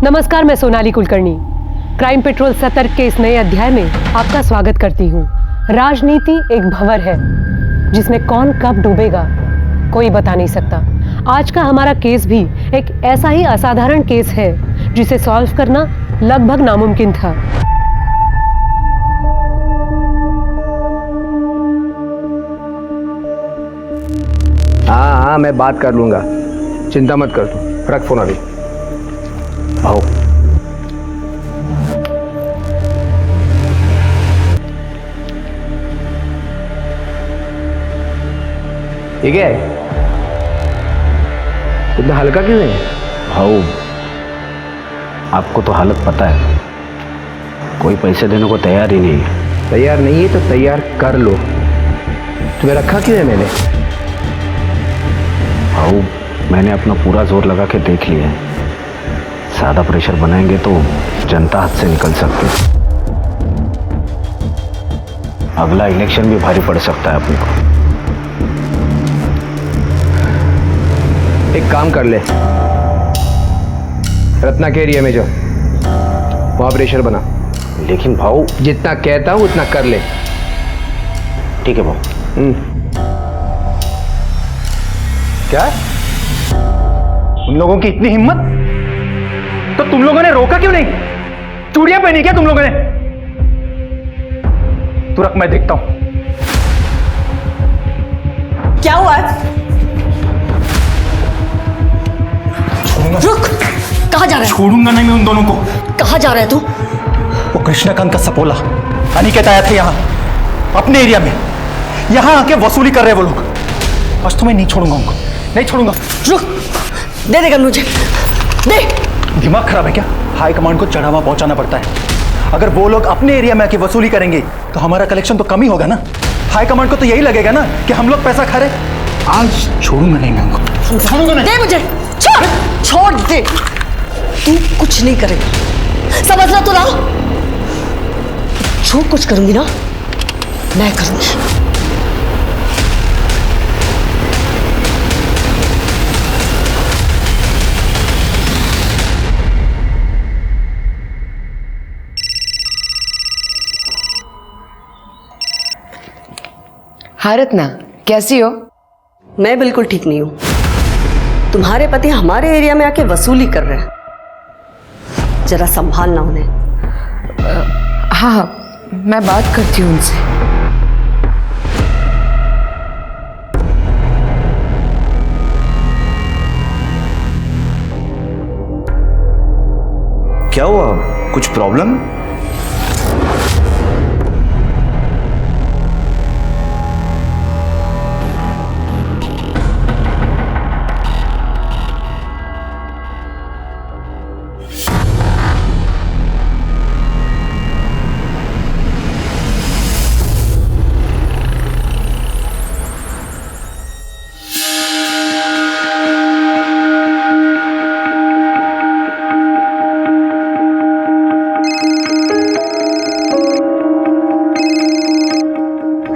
नमस्कार, मैं Sonali Kulkarni. Crime petrol सतर्क के इस नए अध्याय में आपका स्वागत करती हूँ। राजनीति एक भंवर है जिसमें कौन कब डूबेगा कोई बता नहीं सकता। आज का हमारा केस भी एक ऐसा ही असाधारण केस है जिसे सॉल्व करना लगभग नामुमकिन था। हाँ, मैं बात कर लूंगा, चिंता मत कर तू। रख फोन अभी। आओ। ठीक है, इतना हल्का क्यों है? भाऊ, आपको तो हालत पता है, कोई पैसे देने को तैयार ही नहीं है। तैयार नहीं है तो तैयार कर लो। तुम्हें रखा क्यों है मैंने? भाऊ, मैंने अपना पूरा जोर लगा के देख लिया है। ज़्यादा प्रेशर बनाएंगे तो जनता हाथ से निकल सकती है। अगला इलेक्शन भी भारी पड़ सकता है अपने को। एक काम कर ले, रत्ना के एरिया में जाओ, वहां प्रेशर बना। लेकिन भाऊ, जितना कहता हूं उतना कर ले। ठीक है भाऊ। क्या? उन लोगों की इतनी हिम्मत, तो तुम लोगों ने रोका क्यों नहीं? चूड़ियां पहनी क्या तुम लोगों ने? तू रख, मैं देखता हूं। क्या हुआ? रुक, कहां जा रहा है? छोड़ूंगा नहीं मैं उन दोनों को। कहां जा रहा है तू? वो कृष्णकांत का सपोला अनिकेत आया था यहां अपने एरिया में, यहां आके वसूली कर रहे वो लोग। आज तो मैं नहीं छोड़ूंगा उनको, नहीं छोड़ूंगा। रुक, दे देगा मुझे, दे। दिमाग खराब है क्या? हाई कमांड को चढ़ावा पहुंचाना पड़ता है। अगर वो लोग अपने एरिया में आके वसूली करेंगे तो हमारा कलेक्शन तो कम ही होगा ना। हाई कमांड को तो यही लगेगा ना कि हम लोग पैसा खा रहे। आज छोड़ूंगा नहीं मैं उनको, छोड़ूंगा नहीं। दे मुझे, छोड़ दे। तू कुछ नहीं करेगा, समझ रहा तू ना? जो कुछ करूंगी ना मैं करूंगी। हाँ रत्ना, कैसी हो? मैं बिल्कुल ठीक नहीं हूं। तुम्हारे पति हमारे एरिया में आके वसूली कर रहे हैं, जरा संभालना उन्हें। हाँ, मैं बात करती हूँ उनसे। क्या हुआ? कुछ प्रॉब्लम?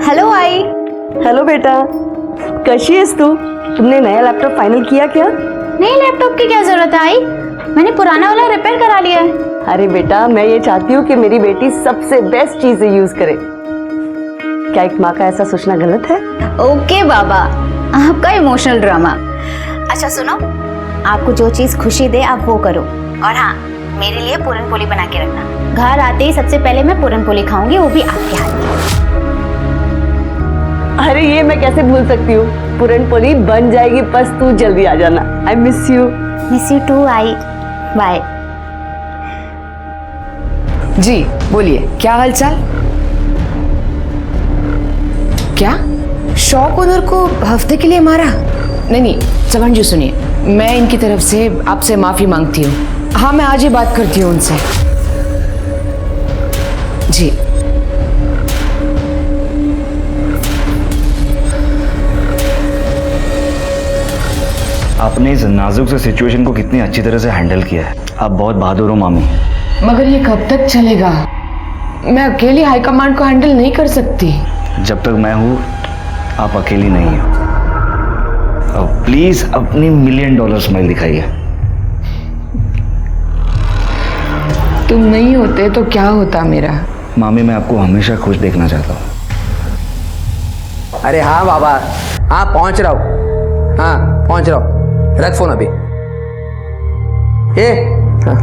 हेलो आई। हेलो बेटा, कैसी है तू? तुमने नया लैपटॉप फाइनल किया क्या? नई लैपटॉप की क्या जरूरत है आई? मैंने पुराना वाला रिपेयर करा लिया है। अरे बेटा, मैं ये चाहती हूँ कि मेरी बेटी सबसे बेस्ट चीजें यूज करे। क्या एक माँ का ऐसा सोचना गलत है? ओके बाबा, आपका इमोशनल ड्रामा। अच्छा सुनो, आपको जो चीज खुशी दे आप वो करो। और हाँ, मेरे लिए पूरन पोली बना के रखना। घर आते ही सबसे पहले मैं पूरन पोली खाऊंगी, वो भी आपके हाथ की। अरे ये मैं कैसे भूल सकती हूँ, पूरन पोली बन जाएगी, बस तू जल्दी आ जाना। I miss you. Miss you too आई। बाय। जी बोलिए, क्या हालचाल? क्या शौक ओनर को हफ्ते के लिए मारा? नहीं, चमन जी सुनिए, मैं इनकी तरफ से आपसे माफी मांगती हूँ। हाँ, मैं आज ही बात करती हूँ उनसे। जी आपने इस नाजुक से सिचुएशन को कितनी अच्छी तरह से हैंडल किया है। आप बहुत बहादुर हो मामी। मगर ये कब तक चलेगा? मैं अकेली हाई कमांड को हैंडल नहीं कर सकती। जब तक मैं हूँ आप अकेली नहीं हो। अब प्लीज अपनी $1 मिलियन स्माइल दिखाइए। तुम नहीं होते तो क्या होता मेरा? मामी मैं आपको हमेशा खुश देखना चाहता हूँ। अरे हाँ बाबा, हाँ पहुंच रहा हूँ, हाँ पहुंच रहा हूँ, रख फोन अभी। हाँ।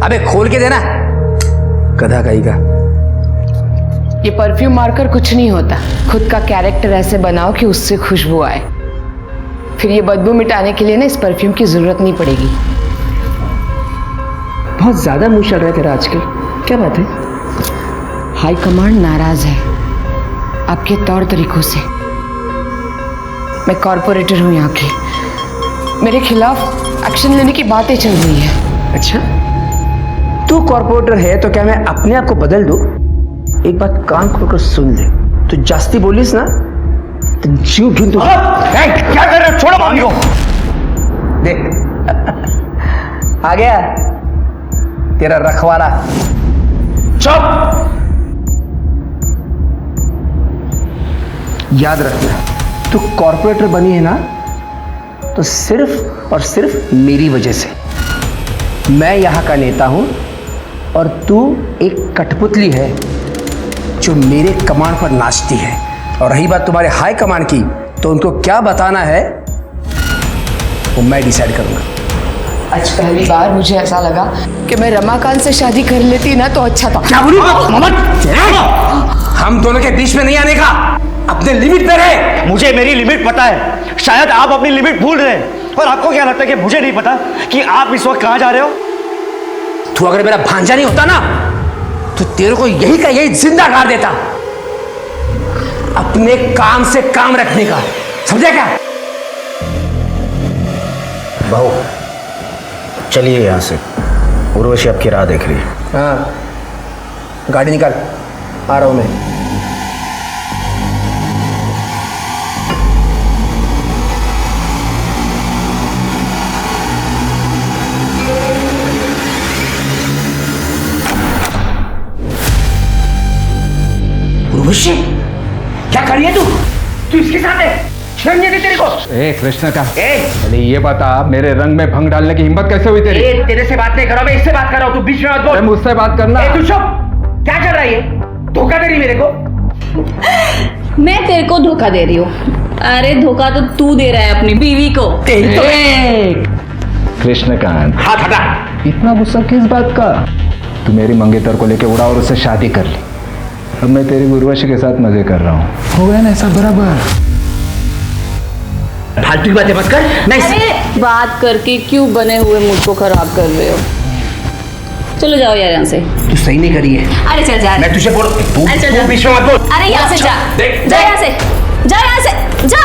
अबे खोल के देना, गधा कहीं का। ये परफ्यूम मारकर कुछ नहीं होता। खुद का कैरेक्टर ऐसे बनाओ कि उससे खुशबू आए, फिर ये बदबू मिटाने के लिए ना इस परफ्यूम की जरूरत नहीं पड़ेगी। बहुत ज्यादा मुंह चल रहा है तेरा आजकल, क्या बात है? हाई कमांड नाराज है आपके तौर तरीकों से। मैं कॉर्पोरेटर हूं यहाँ की, मेरे खिलाफ एक्शन लेने की बातें चल रही है। अच्छा, तू कॉर्पोरेटर है तो क्या मैं अपने आप को बदल दूं? एक बात कान खोलकर सुन ले, तू जास्ती बोलिस ना तो जीव ढूंढ दूं। क्या कर रहे हो? छोड़ो मामी को। देख आ गया तेरा रखवाला। चुप। याद रखना, तू कॉर्पोरेटर बनी है ना तो सिर्फ और सिर्फ मेरी वजह से। मैं यहाँ का नेता हूँ और तू एक कठपुतली है जो मेरे कमांड पर नाचती है। और रही बात तुम्हारे हाई कमांड की, तो उनको क्या बताना है वो मैं डिसाइड करूँगा। आज पहली बार मुझे ऐसा लगा कि मैं रमाकांत से शादी कर लेती ना तो अच्छा था। क्या बोली? हम दोनों के बीच में नहीं आने का, अपने लिमिट पे रहे। मुझे मेरी लिमिट पता है, शायद आप अपनी लिमिट भूल रहे हैं। और आपको क्या लगता है कि मुझे नहीं पता कि आप इस वक्त कहां जा रहे हो? तू अगर मेरा भांजा नहीं होता ना तो तेरे को यही का यही जिंदा गाड़ देता। अपने काम से काम रखने का, समझा क्या? बहू चलिए यहाँ से, उर्वशी आपकी राह देख रही है। हाँ, गाड़ी निकाल, आ रहा हूं मैं। उर्वशी, क्या कर रही है तू इसके साथ है? शर्म नहीं आती तेरे को? ए कृष्ण का, पहले ये बता, मेरे रंग में भंग डालने की हिम्मत कैसे हुई तेरी? तेरे से बात नहीं कर रहा, मैं इससे बात कर रहा हूं, तू बीच में मत बोल। मुझसे बात करना। तू चुप, क्या कर रही है? धोखा दे रही मेरे को? मैं तेरे को धोखा दे रही हूँ? अरे धोखा तो तू दे रहा है अपनी बीवी को। कृष्णकांत, हाथ हटा। इतना गुस्सा किस बात का? तू मेरी मंगेतर को लेके उड़ा और उससे शादी कर ली। अब मैं तेरी उर्वशी के साथ मजे कर रहा हूँ, हो गया ना ऐसा बराबर? फालतू की बातें मत कर। नहीं, अरे बात करके क्यों बने हुए मूड को खराब कर रहे हो? चलो जाओ यार यहाँ से। तू सही नहीं करी है। अरे चल जा। मैं तुझे बोल, अरे चल तू जा। बीच में मत बोल। अरे यहाँ से जा, जा यहाँ से, जा यहाँ से, जा।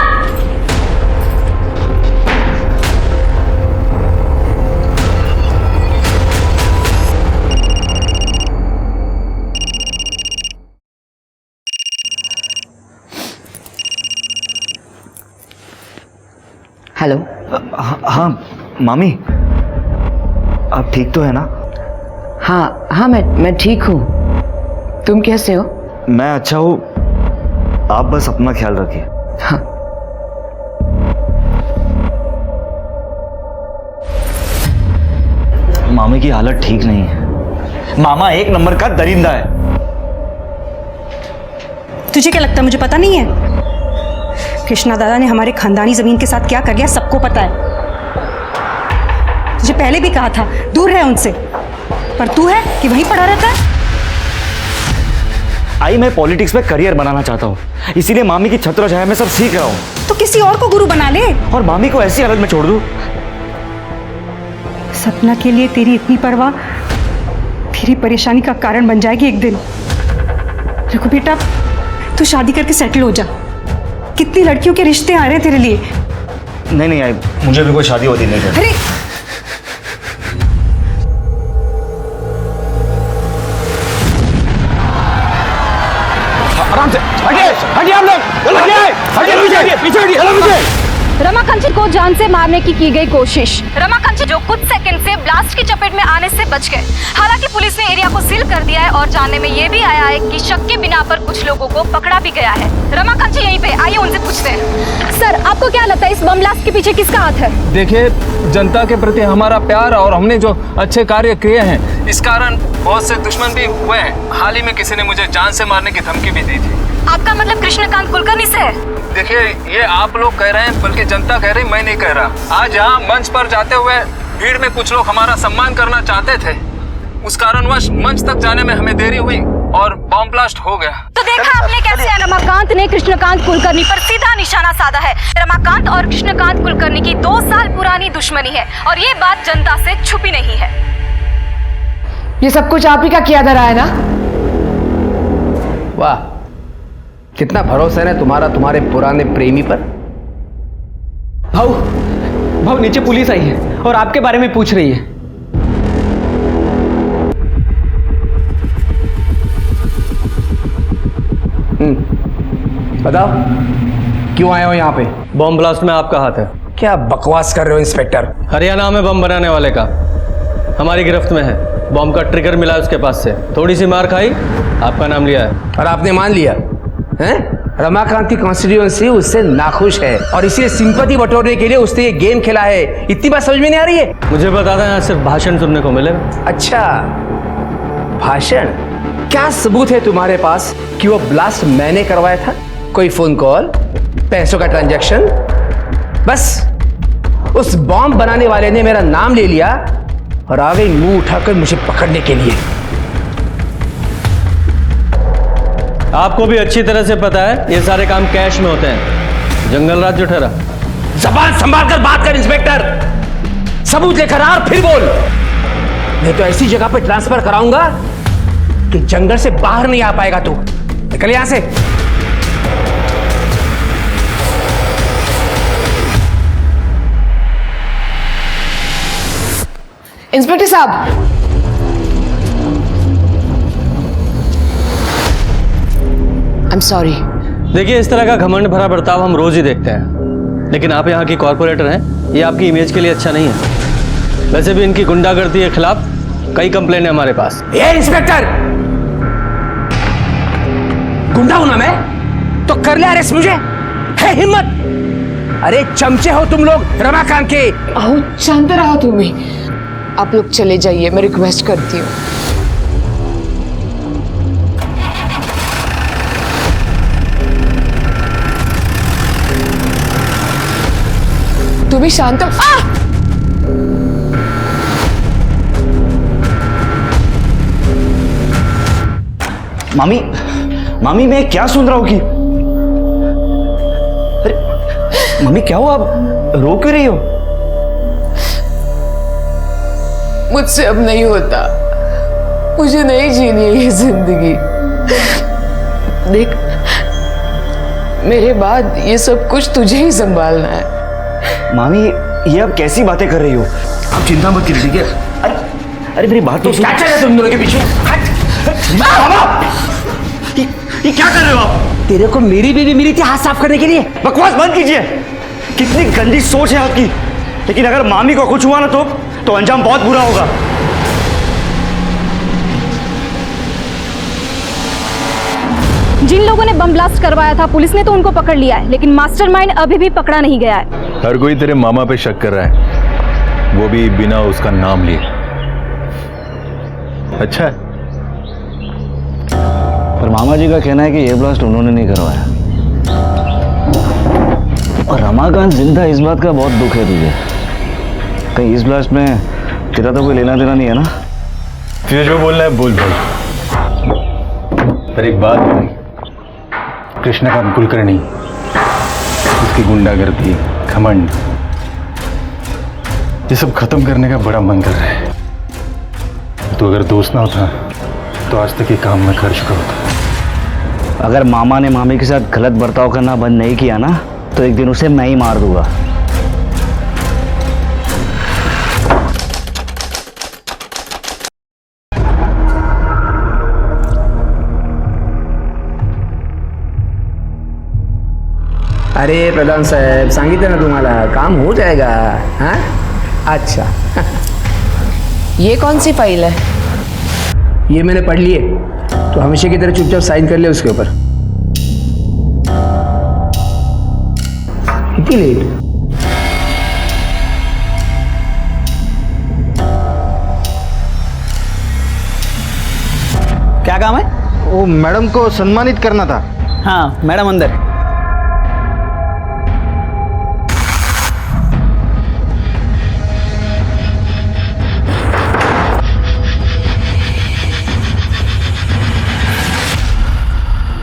हेलो। हाँ मामी, आप ठीक तो है ना? हाँ, मैं ठीक हूँ। तुम कैसे हो? मैं अच्छा हूँ, आप बस अपना ख्याल रखिए। हाँ। मामी की हालत ठीक नहीं है। मामा एक नंबर का दरिंदा है। तुझे क्या लगता है मुझे पता नहीं है? कृष्णा दादा ने हमारे खानदानी जमीन के साथ क्या कर लिया सबको पता है। तुझे पहले भी कहा था दूर रहे उनसे, पर तू है कि वहीं पड़ा रहता है। आई मैं पॉलिटिक्स में करियर बनाना चाहता हूँ, इसीलिए मामी की छत्र छाया में सब सीख रहा हूँ। तो किसी और को गुरु बना ले और मामी को ऐसी हालत में छोड़ दूँ? सपना के लिए तेरी इतनी परवाह तेरी परेशानी का कारण बन जाएगी एक दिन। देखो बेटा, तू शादी करके सेटल हो जा। कितनी लड़कियों के रिश्ते आ रहे हैं तेरे लिए। नहीं आई, मुझे भी कोई शादी होती नहीं है। अरे आराम से हटिए, हटिए हम लोग, हटिए, हटिए पीछे, पीछे हटिए, हेलो पीछे। रमाकांत जी को जान से मारने की गई कोशिश। रमाकांत जी जो कुछ सेकंड से ब्लास्ट की चपेट में आने से बच गए। हालांकि पुलिस ने एरिया को सील कर दिया है और जानने में ये भी आया है कि शक के बिना पर कुछ लोगों को पकड़ा भी गया है। रमाकांत जी यहीं पे, आइए उनसे पूछते हैं। सर, आपको क्या लगता है इस बम ब्लास्ट के पीछे किसका हाथ है? देखिए, जनता के प्रति हमारा प्यार और हमने जो अच्छे कार्य किए हैं, इस कारण बहुत से दुश्मन भी हुए हैं। हाल ही में किसी ने मुझे जान से मारने की धमकी भी दी थी। आपका मतलब कृष्णकांत कुलकर्णी से है? देखिए, ये आप लोग कह रहे हैं, बल्कि जनता कह रही, मैं नहीं कह रहा। आज यहाँ मंच पर जाते हुए भीड़ में कुछ लोग हमारा सम्मान करना चाहते थे, उस कारणवश मंच तक जाने में हमें देरी हुई और बॉम्ब ब्लास्ट हो गया। तो देखा आपने कैसे रमाकांत ने कृष्णकांत कुलकर्णी पर सीधा निशाना साधा है। रमाकांत और कृष्णकांत कुलकर्णी की 2 साल पुरानी दुश्मनी है और ये बात जनता से छुपी नहीं है। ये सब कुछ आप ही का किया धरा है ना? वाह, कितना भरोसा है तुम्हारा तुम्हारे पुराने प्रेमी पर। भाऊ नीचे पुलिस आई है और आपके बारे में पूछ रही है। बताओ, क्यों आए हो यहाँ पे? बॉम्ब ब्लास्ट में आपका हाथ है। क्या बकवास कर रहे हो इंस्पेक्टर? हरियाणा में बम बनाने वाले का हमारी गिरफ्त में है। बॉम्ब का ट्रिगर मिला उसके पास से, थोड़ी सी मार खाई, आपका नाम लिया है। और आपने मान लिया हैं? रमाकांत की कॉन्स्टिट्यूएंसी उससे नाखुश है और इसे सिंपैथी बटोरने के लिए उसने ये गेम खेला है। इतनी बात समझ में नहीं आ रही है? मुझे बता दें, यहाँ सिर्फ भाषण सुनने को मिलेगा। अच्छा, भाषण? क्या सबूत है तुम्हारे पास कि वो ब्लास्ट मैंने करवाया था? कोई फोन कॉल, पैसों का ट्रांजैक्शन? बस उस बॉम्ब बनाने वाले ने मेरा नाम ले लिया और आ गई मुंह उठाकर मुझे पकड़ने के लिए। आपको भी अच्छी तरह से पता है ये सारे काम कैश में होते हैं। जंगल राज जो ठहरा। जबान संभाल कर बात कर इंस्पेक्टर। सबूत लेकर आ और फिर बोल, नहीं तो ऐसी जगह पे ट्रांसफर कराऊंगा कि जंगल से बाहर नहीं आ पाएगा तू। निकल यहां से। इंस्पेक्टर साहब, आई एम सॉरी। देखिए, इस तरह का घमंड भरा बर्ताव हम रोज ही देखते हैं, लेकिन आप यहाँ की कॉर्पोरेटर हैं, ये आपकी इमेज के लिए अच्छा नहीं है। वैसे भी इनकी गुंडागर्दी के खिलाफ कई कंप्लेंट है हमारे पास। ये इंस्पेक्टर, गुंडा हूं ना मैं तो कर ले अरेस्ट मुझे, है हिम्मत? अरे चमचे हो तुम लोग रमाकांत के। आओ, शांत रहो तुम भी। आप लोग चले जाइए, मैं रिक्वेस्ट करती हूँ। तू भी शांत हो। मामी मैं क्या सुन रहा हूँ कि अरे मम्मी क्या हुआ, आप रो क्यों रही हो? मुझसे अब नहीं होता, मुझे नहीं जीनी है ये जिंदगी। देख, मेरे बाद ये सब कुछ तुझे ही संभालना है। मामी, ये आप कैसी बातें कर रही हो? आप चिंता मत कीजिए, ठीक है? अरे मेरी बात तो सुनो। क्या चल रहा है तुम दोनों के पीछे? ये क्या कर रहे हो आप? तेरे को मेरी बीवी मिली थी हाथ साफ करने के लिए। बकवास बंद कीजिए। कितनी गंदी सोच है आपकी। लेकिन अगर मामी को कुछ हुआ ना तो अंजाम बहुत बुरा होगा। जिन लोगों ने बम ब्लास्ट करवाया था, पुलिस ने तो उनको पकड़ लिया है, लेकिन मास्टरमाइंड अभी भी पकड़ा नहीं गया है। हर कोई तेरे मामा पे शक कर रहा है, वो भी बिना उसका नाम लिए। अच्छा है। पर मामा जी का कहना है कि ये ब्लास्ट उन्होंने नहीं करवाया। और रमाकांत जिंदा, इस बात का बहुत दुख है तुझे। कहीं इस ब्लास्ट में तेरा तो कोई लेना देना नहीं है ना? तुझे जो बोलना है बोल भाई। पर एक बात भाई, कृष्णकांत कुलकर्णी, उसकी गुंडागर्दी, घमंड, ये सब खत्म करने का बड़ा मन कर रहा है। तो अगर दोस्त ना होता तो आज तक ये काम मैं कर चुका होता। अगर मामा ने मामी के साथ गलत बर्ताव करना बंद नहीं किया ना, तो एक दिन उसे मैं ही मार दूंगा। अरे प्रधान साहेब, सांगितलं ना तुम्हाला, काम हो जाएगा. हाँ अच्छा. ये कौन सी फाइल है? ये मैंने पढ़ ली है, तो हमेशा की तरह चुपचाप साइन कर ले उसके ऊपर. इतनी लेट? क्या काम है? वो मैडम को सम्मानित करना था. हाँ मैडम अंदर.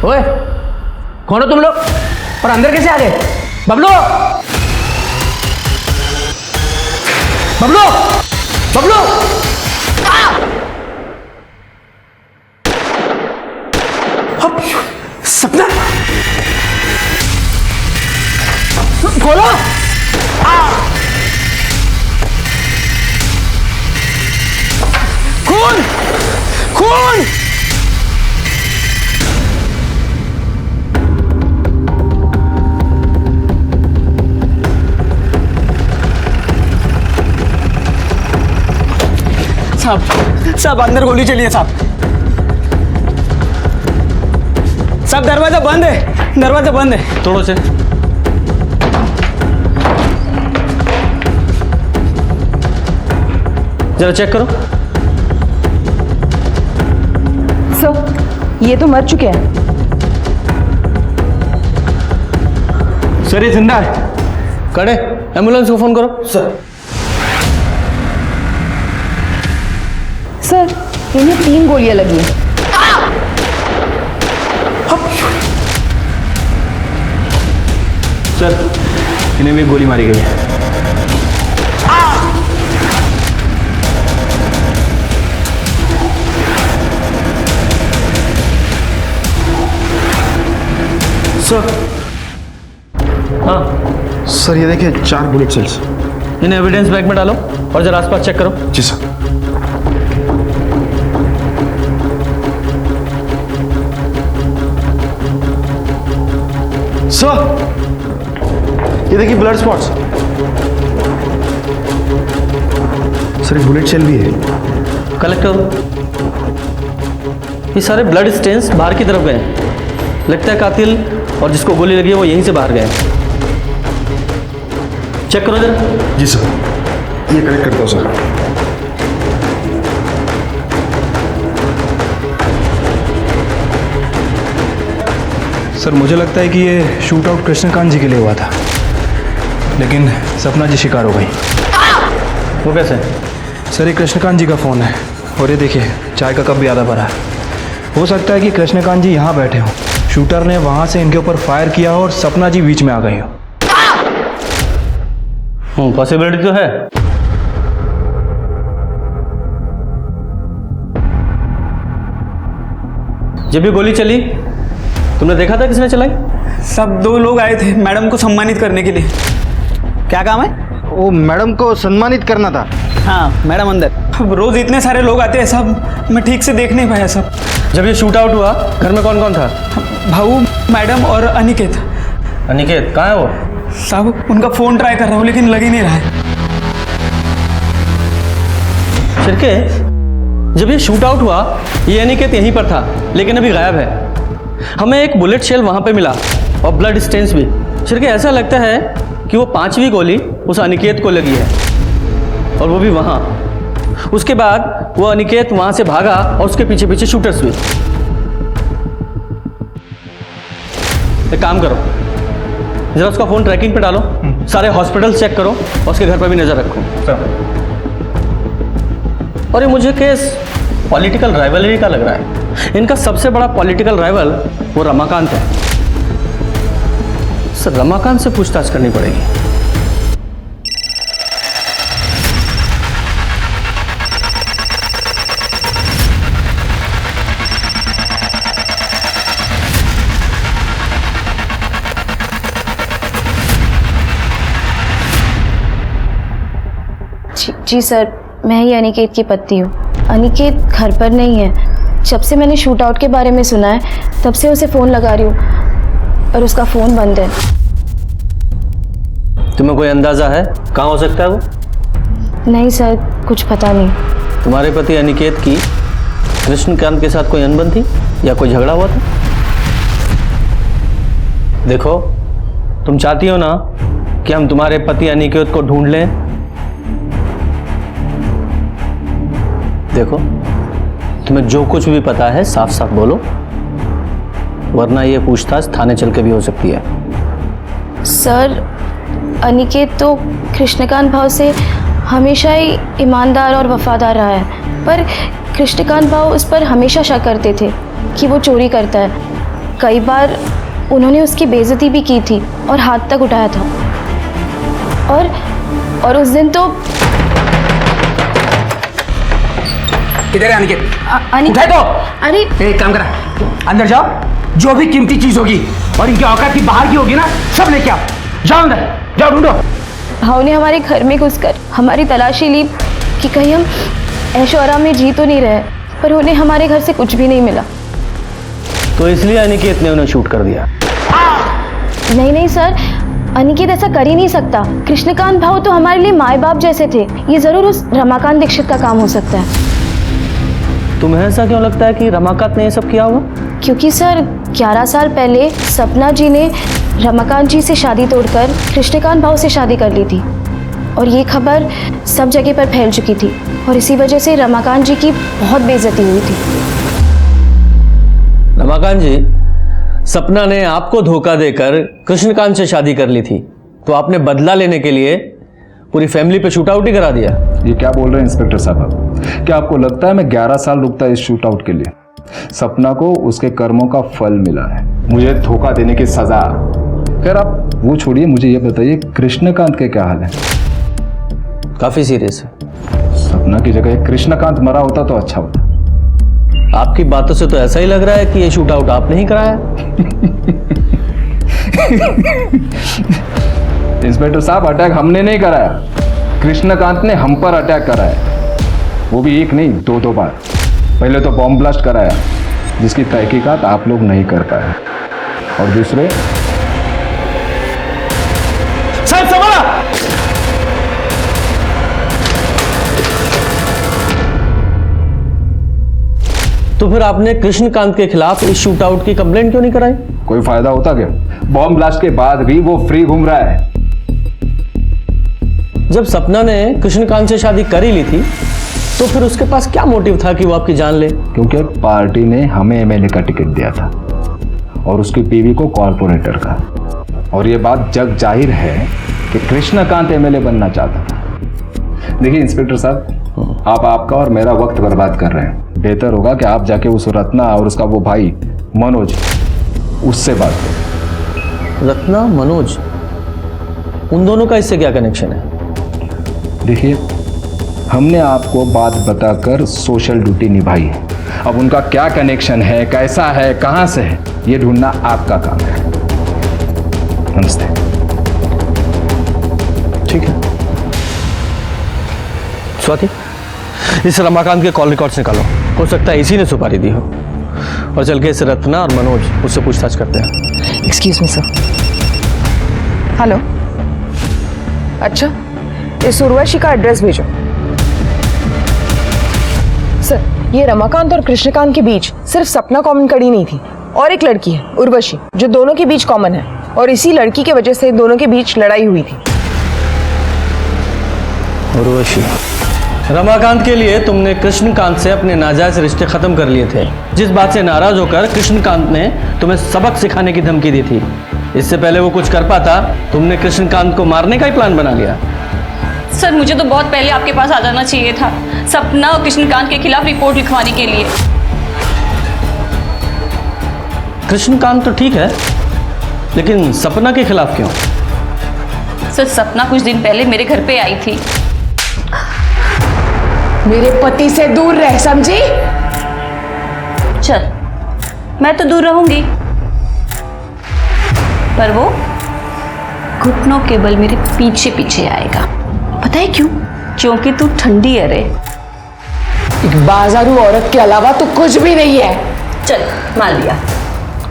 ओए, कौन हो तुम लोग और अंदर कैसे आ गए? बबलू, बबलू, बबलू. सपना, खोलो. खून, खून. साहब अंदर गोली चली है साहब. साहब दरवाजा बंद है, दरवाजा बंद है. तोड़ो से. जरा चेक करो. सर ये तो मर चुके हैं. सर ये जिंदा है. कड़े एम्बुलेंस को फोन करो. सर इन्हें 3 गोलियां लगी हैं. सर इन्हें भी गोली मारी गई है. सर. हाँ सर ये देखिए 4 बुलेट सेल्स. इन्हें एविडेंस बैग में डालो और जरा आसपास चेक करो. जी सर. सर ये देखिए ब्लड स्पॉट्स. सर एक बुलेट शेल भी है. कलेक्ट करो. ये सारे ब्लड स्टेन्स बाहर की तरफ गए. लगता है कातिल और जिसको गोली लगी है वो यहीं से बाहर गए. चेक करो जरा. जी सर, ये कलेक्ट करता हूँ सर. सर मुझे लगता है कि ये शूट आउट कृष्णकांत जी के लिए हुआ था, लेकिन सपना जी शिकार हो गई. वो कैसे? सर ये कृष्णकांत जी का फ़ोन है और ये देखिए चाय का कप भी आधा भरा है. हो सकता है कि कृष्णकांत जी यहाँ बैठे हों, शूटर ने वहाँ से इनके ऊपर फायर किया हो और सपना जी बीच में आ गई हो. पॉसिबिलिटी तो है. जब भी गोली चली तुमने देखा था किसने चलाई? सब 2 लोग आए थे मैडम को सम्मानित करने के लिए. क्या काम है? वो मैडम को सम्मानित करना था. हाँ मैडम अंदर. अब रोज इतने सारे लोग आते हैं साहब, मैं ठीक से देख नहीं पाया सब. जब ये शूट आउट हुआ घर में कौन कौन था? भाऊ, मैडम और अनिकेत. अनिकेत कहाँ है वो? साहब उनका फ़ोन ट्राई कर रहा हूँ लेकिन लग ही नहीं रहा है. शिरके, जब ये शूट आउट हुआ ये अनिकेत यहीं पर था लेकिन अभी गायब है. हमें एक बुलेट शेल वहां पे मिला और ब्लड स्टेन्स भी. शिरके ऐसा लगता है कि वो 5वीं गोली उस अनिकेत को लगी है और वो भी वहां. उसके बाद वो अनिकेत वहां से भागा और उसके पीछे पीछे शूटर्स भी. एक काम करो, जरा उसका फोन ट्रैकिंग पे डालो, सारे हॉस्पिटल चेक करो और उसके घर पर भी नजर रखो. और ये मुझे केस पॉलिटिकल राइवलरी का लग रहा है. इनका सबसे बड़ा पॉलिटिकल राइवल वो रमाकांत है. सर रमाकांत से पूछताछ करनी पड़ेगी. जी सर, मैं ही अनिकेत की पत्नी हूँ. अनिकेत घर पर नहीं है. जब से मैंने शूट आउट के बारे में सुना है तब से उसे फ़ोन लगा रही हूँ और उसका फ़ोन बंद है. तुम्हें कोई अंदाजा है कहाँ हो सकता है वो? नहीं सर, कुछ पता नहीं। तुम्हारे पति अनिकेत की कृष्णकांत के साथ कोई अनबन थी या कोई झगड़ा हुआ था? देखो, तुम चाहती हो ना कि हम तुम्हारे पति अनिकेत को ढूंढ लें? देखो, तुम्हें जो कुछ भी पता है साफ साफ बोलो, वरना ये पूछताछ थाने चल के भी हो सकती है। सर, अनिकेत तो कृष्णकांत भाव से हमेशा ही ईमानदार और वफादार रहा है, पर कृष्णकांत भाव उस पर हमेशा शक करते थे कि वो चोरी करता है। कई बार उन्होंने उसकी बेइज्जती भी की थी और हाथ तक उठाया था। और उस दिन तो किधर है अनिकेत? अनिकेत उठाए तो। अरे एक काम करा, अंदर जाओ, जो भी कीमती चीज होगी और इनकी औकात की बाहर की होगी ना, सब लेके आओ। जाओ अंदर, जाओ ढूंढो। भाव ने हमारे घर में घुसकर हमारी तलाशी ली कि कहीं हम ऐशो आराम में जी तो नहीं रहे, पर उन्हें हमारे घर से कुछ भी नहीं मिला। तो इसलिए अनिकेत ने उन्हें शूट कर दिया? नहीं सर, अनिकेत ऐसा कर ही नहीं सकता। कृष्णकांत भाव तो हमारे लिए माए बाप जैसे थे। ये जरूर उस रमाकांत दीक्षित का काम हो सकता है। तुम्हें ऐसा क्यों लगता है कि रमाकांत ने ये सब किया होगा? क्योंकि सर 11 साल पहले सपना जी ने रमाकांत जी से शादी तोड़कर कृष्णकांत भाव से शादी कर ली थी और ये खबर सब जगह पर फैल चुकी थी और इसी वजह से रमाकांत जी की बहुत बेइज्जती हुई थी। रमाकांत जी, सपना ने आपको धोखा देकर कृष्णकांत से शादी कर ली थी, तो आपने बदला लेने के लिए पूरी फैमिली पे शूट आउट ही करा दिया। ये क्या बोल रहे हैं इंस्पेक्टर साहब? क्या आपको लगता है मैं 11 साल रुकता इस शूट आउट के लिए? सपना को उसके कर्मों का फल मिला है, मुझे धोखा देने की सजा। खैर आप वो छोड़िए, मुझे ये बताइए कृष्णकांत के क्या हाल है? काफी सीरियस है। सपना की जगह कृष्णकांत मरा होता तो अच्छा होता। आपकी बातों से तो ऐसा ही लग रहा है कि ये शूट आउट आपने ही कराया। इंस्पेक्टर साहब, अटैक हमने नहीं कराया, कृष्णकांत ने हम पर अटैक कराया, वो भी एक नहीं 2 बार। पहले तो बॉम्ब ब्लास्ट कराया जिसकी तहकीकात आप लोग नहीं कर पाए, और दूसरे तो फिर आपने कृष्णकांत के खिलाफ इस शूट आउट की कंप्लेंट क्यों नहीं कराई? कोई फायदा होता क्या? बॉम्ब ब्लास्ट के बाद भी वो फ्री घूम रहा है। जब सपना ने कृष्णकांत से शादी कर ही ली थी, तो फिर उसके पास क्या मोटिव था कि वो आपकी जान ले? क्योंकि पार्टी ने हमें एमएलए का टिकट दिया था और उसकी बीवी को कॉर्पोरेटर का, और ये बात जग जाहिर है कि कृष्णकांत एमएलए बनना चाहता था। देखिए इंस्पेक्टर साहब, आप आपका और मेरा वक्त बर्बाद कर रहे हैं। बेहतर होगा कि आप जाके उस रत्ना और उसका वो भाई मनोज, उससे बात करें। रत्ना, मनोज, उन दोनों का इससे क्या कनेक्शन है? देखिए, हमने आपको बात बताकर सोशल ड्यूटी निभाई है। अब उनका क्या कनेक्शन है, कैसा है, कहां से है, ये ढूंढना आपका काम है। नमस्ते। ठीक है स्वाति, इस रमाकांत के कॉल रिकॉर्ड्स निकालो, हो सकता है इसी ने सुपारी दी हो, और चल के इस रत्ना और मनोज उससे पूछताछ करते हैं। Excuse me sir. हेलो, अच्छा, इस उर्वशी का एड्रेस भेजो। सर, ये रमाकांत और कृष्णकांत के बीच सिर्फ सपना कॉमन कड़ी नहीं थी, और एक लड़की है उर्वशी, जो दोनों के बीच कॉमन है, और इसी लड़की की वजह से दोनों के बीच लड़ाई हुई थी। उर्वशी, रमाकांत के लिए तुमने कृष्णकांत से अपने नाजायज रिश्ते खत्म कर लिए थे, जिस बात से नाराज होकर कृष्णकांत ने तुम्हें सबक सिखाने की धमकी दी थी। इससे पहले वो कुछ कर पाता, तुमने कृष्णकांत को मारने का ही प्लान बना लिया। सर, मुझे तो बहुत पहले आपके पास आ जाना चाहिए था, सपना और कृष्णकांत के खिलाफ रिपोर्ट लिखवाने के लिए। कृष्णकांत तो ठीक है, लेकिन सपना के खिलाफ क्यों? सर, सपना कुछ दिन पहले मेरे घर पे आई थी। मेरे पति से दूर रह, समझी? चल, मैं तो दूर रहूंगी, पर वो घुटनों के बल मेरे पीछे पीछे आएगा। पता है क्यों? क्योंकि तू ठंडी है रे। एक बाजारू औरत के अलावा तू कुछ भी नहीं है। चल, मान लिया,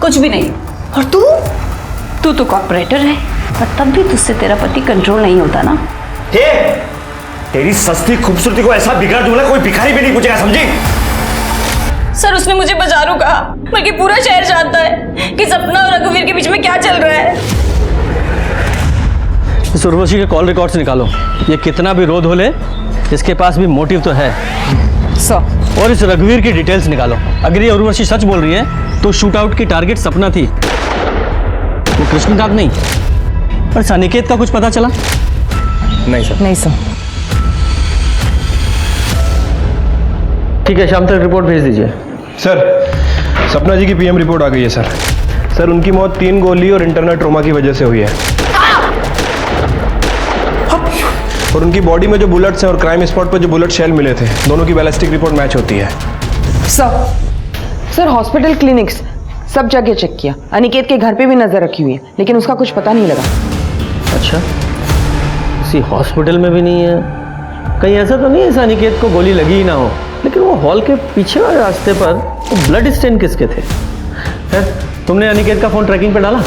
कुछ भी नहीं। और तू तो कॉर्पोरेटर है। पर तब भी तुझसे तेरा पति कंट्रोल नहीं होता ना। तेरी सस्ती खूबसूरती को ऐसा बिगाड़ दूंगा कोई भिखारी भी नहीं पूछेगा, समझी? सर उसने मुझे बाजारू कहा, बल्कि पूरा शहर जानता है कि सपना और रघुवीर के बीच में क्या चल रहा है। इस उर्वशी के कॉल रिकॉर्ड्स निकालो। ये कितना भी रोध हो ले, इसके पास भी मोटिव तो है। सर और इस रघुवीर की डिटेल्स निकालो। अगर ये उर्वशी सच बोल रही है तो शूट आउट की टारगेट सपना थी, वो कृष्णकांत नहीं। पर अनिकेत का कुछ पता चला? नहीं सर। नहीं सर। ठीक है, शाम तक रिपोर्ट भेज दीजिए। सर, सपना जी की पीएम रिपोर्ट आ गई है सर। सर उनकी मौत 3 गोली और इंटरनल ट्रोमा की वजह से हुई है। और उनकी बॉडी में जो बुलेट्स हैं और क्राइम स्पॉट पर जो बुलेट शेल मिले थे, दोनों की बैलिस्टिक रिपोर्ट मैच होती है। सर हॉस्पिटल क्लिनिक्स सब जगह चेक किया, अनिकेत के घर पे भी नजर रखी हुई है, लेकिन उसका कुछ पता नहीं लगा। अच्छा, किसी हॉस्पिटल में भी नहीं है? कहीं ऐसा तो नहीं है अनिकेत को गोली लगी ही ना हो? लेकिन वो हॉल के पीछे वाले रास्ते पर वो ब्लड स्टेन किसके थे? तुमने अनिकेत का फोन ट्रैकिंग पे डाला?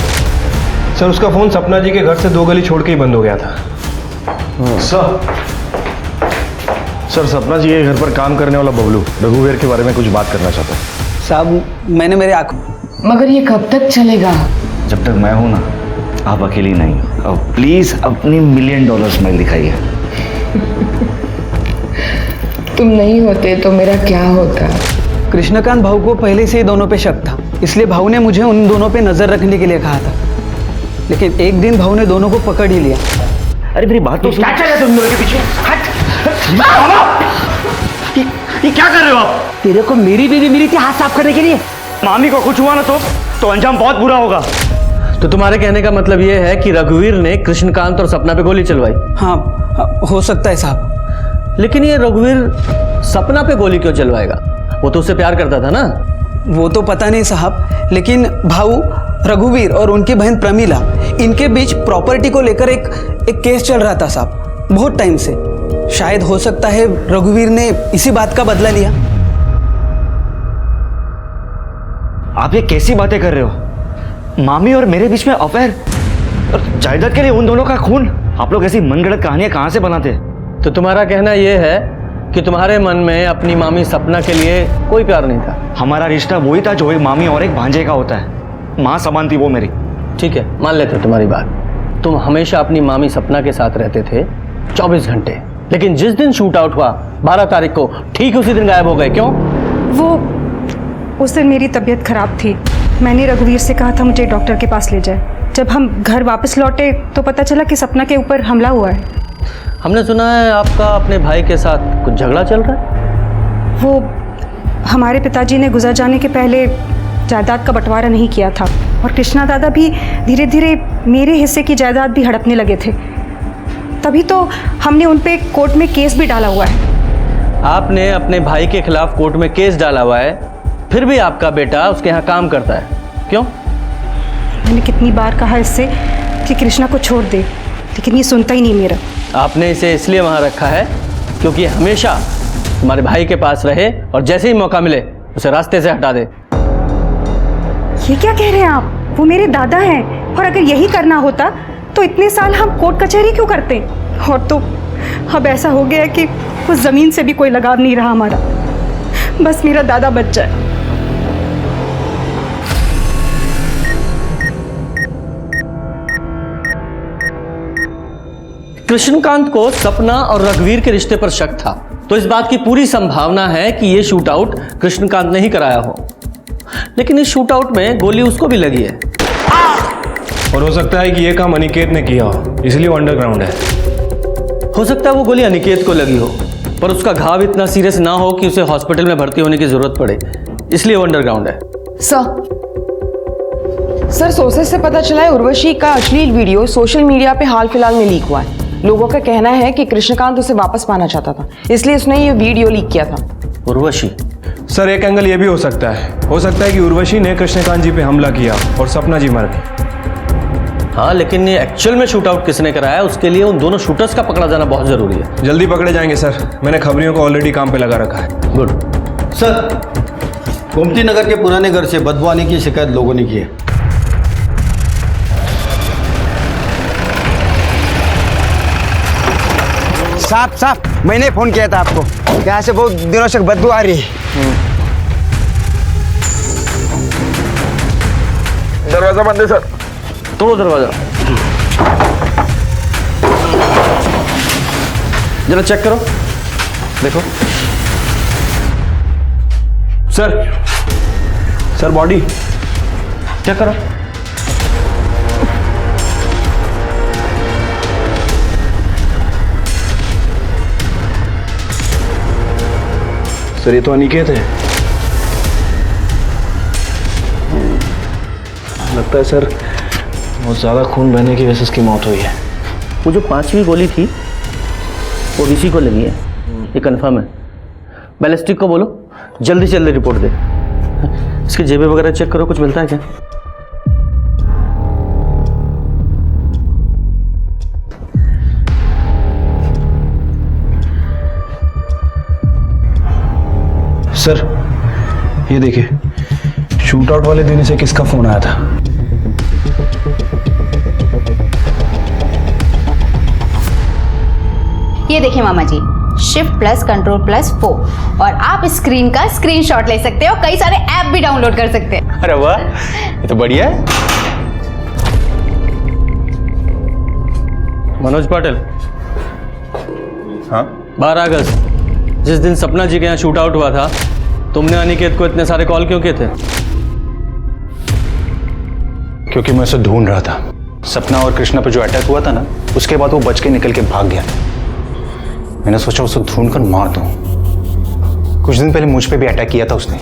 सर उसका फोन सपना जी के घर से 2 गली छोड़ के ही बंद हो गया था। सर सपना जी के घर पर काम करने वाला बबलू रघुवीर के बारे में कुछ बात करना चाहता है। साहब मैंने मेरे मगर ये कब तक चलेगा? जब तक मैं हूं ना, आप अकेली नहीं। अब प्लीज अपनी $1 मिलियन स्माइल दिखाइए। तुम नहीं होते तो मेरा क्या होता? कृष्णकांत भाऊ को पहले से ही दोनों पे शक था, इसलिए भाऊ ने मुझे उन दोनों पे नजर रखने के लिए कहा था। लेकिन एक दिन भाऊ ने दोनों को पकड़ ही लिया। अरे मेरी बात तो सुनो। क्या चल रहा है तुम दोनों के पीछे? ये क्या कर रहे हो आप? तेरे को मेरी बीवी मिली थी हाथ साफ करने के लिए। मामी को कुछ हुआ ना तो अंजाम बहुत बुरा होगा। तो तुम्हारे कहने का मतलब ये है कि रघुवीर ने कृष्णकांत और सपना पे गोली चलवाई? हाँ, हो सकता है साहब। लेकिन ये रघुवीर सपना पे गोली क्यों चलवाएगा? वो तो उससे प्यार करता था ना। वो तो पता नहीं साहब, लेकिन भाऊ रघुवीर और उनकी बहन प्रमीला, इनके बीच प्रॉपर्टी को लेकर एक केस चल रहा था साहब, बहुत टाइम से। शायद हो सकता है रघुवीर ने इसी बात का बदला लिया। आप ये कैसी बातें कर रहे हो? मामी और मेरे बीच में अफेयर और जायदाद के लिए उन दोनों का खून? आप लोग ऐसी मनगढ़ंत कहानियां कहां से बनाते हैं? तो तुम्हारा कहना यह है कि तुम्हारे मन में अपनी मामी सपना के लिए कोई प्यार नहीं था? हमारा रिश्ता वही था जो एक मामी और एक भांजे का होता है। माँ समान थी वो मेरी। ठीक है, मान लेते हो तुम्हारी बात। तुम हमेशा अपनी मामी सपना के साथ रहते थे 24 घंटे, लेकिन जिस दिन शूट आउट हुआ 12 तारीख को, ठीक उसी दिन गायब हो गए। क्यों? वो उस दिन मेरी तबीयत खराब थी। मैंने रघुवीर से कहा था मुझे डॉक्टर के पास ले जाए। जब हम घर वापस लौटे तो पता चला कि सपना के ऊपर हमला हुआ है। हमने सुना है आपका अपने भाई के साथ कुछ झगड़ा चल रहा है। वो हमारे पिताजी ने गुजर जाने के पहले जायदाद का बंटवारा नहीं किया था, और कृष्णा दादा भी धीरे धीरे मेरे हिस्से की जायदाद भी हड़पने लगे थे। तभी तो हमने उन पे कोर्ट में केस भी डाला हुआ है। आपने अपने भाई के खिलाफ कोर्ट में केस डाला हुआ है, फिर भी आपका बेटा उसके यहाँ काम करता है, क्यों? मैंने कितनी बार कहा इससे कि कृष्णा को छोड़ दे, लेकिन ये सुनता ही नहीं मेरा। आपने इसे इसलिए वहाँ रखा है क्योंकि हमेशा तुम्हारे भाई के पास रहे और जैसे ही मौका मिले उसे रास्ते से हटा दे। ये क्या कह रहे हैं आप? वो मेरे दादा हैं, और अगर यही करना होता तो इतने साल हम कोर्ट कचहरी क्यों करते? और तो अब ऐसा हो गया है कि उस जमीन से भी कोई लगाव नहीं रहा हमारा। बस मेरा दादा बच जाए। कृष्णकांत को सपना और रघुवीर के रिश्ते पर शक था, तो इस बात की पूरी संभावना है कि यह शूट आउट कृष्णकांत ने ही कराया हो। लेकिन इस शूट आउट में गोली उसको भी लगी है। और हो सकता है कि यह काम अनिकेत ने किया हो, इसलिए वो अंडरग्राउंड है। हो सकता है वो गोली अनिकेत को लगी हो, पर उसका घाव इतना सीरियस ना हो कि उसे हॉस्पिटल में भर्ती होने की जरूरत पड़े, इसलिए वो अंडरग्राउंड है। सर सोर्सेस से पता चला है उर्वशी का अश्लील वीडियो सोशल मीडिया पे हाल फिलहाल में लीक हुआ है। लोगों का कहना है कि कृष्णकांत उसे वापस पाना चाहता था, इसलिए उसने ये वीडियो लीक किया था। उर्वशी? सर एक एंगल ये भी हो सकता है कि उर्वशी ने कृष्णकांत जी पे हमला किया और सपना जी मर गई। हाँ, लेकिन ये एक्चुअल में शूट आउट किसने कराया, उसके लिए उन दोनों शूटर्स का पकड़ा जाना बहुत जरूरी है। जल्दी पकड़े जाएंगे सर, मैंने खबरियों को ऑलरेडी काम पे लगा रखा है। गुड। सर, गोमती नगर के पुराने घर से बदबू आने की शिकायत लोगों ने की है। साफ साफ मैंने फोन किया था आपको, यहाँ से बहुत दिनों से बदबू आ रही है। दरवाजा बंद है सर। तोड़ो दरवाजा, जरा चेक करो, देखो। सर बॉडी चेक करो। सर ये तो अनिकेत है। लगता है सर बहुत ज़्यादा खून बहने की वजह से इसकी मौत हुई है। वो जो 5वीं गोली थी वो ऋषि को लगी है, ये कंफर्म है। बैलिस्टिक को बोलो जल्दी से जल्दी रिपोर्ट दे। इसके जेबें वगैरह चेक करो, कुछ मिलता है क्या? सर ये देखिए, शूट आउट वाले दिन से किसका फोन आया था? ये देखिए मामा जी, शिफ्ट प्लस कंट्रोल प्लस 4 और आप स्क्रीन का स्क्रीनशॉट ले सकते हो, कई सारे ऐप भी डाउनलोड कर सकते हैं। अरे वाह, ये तो बढ़िया है। मनोज पाटिल। हाँ 12 अगस्त जिस दिन सपना जी के यहाँ शूट आउट हुआ था, तुमने अनिकेत को इतने सारे कॉल क्यों किए थे? क्योंकि मैं उसे ढूंढ रहा था। सपना और कृष्णा पर जो अटैक हुआ था ना, उसके बाद वो बच के निकल के भाग गया। मैंने सोचा उसे ढूंढ कर मार दूं। कुछ दिन पहले मुझ पे भी अटैक किया था उसने।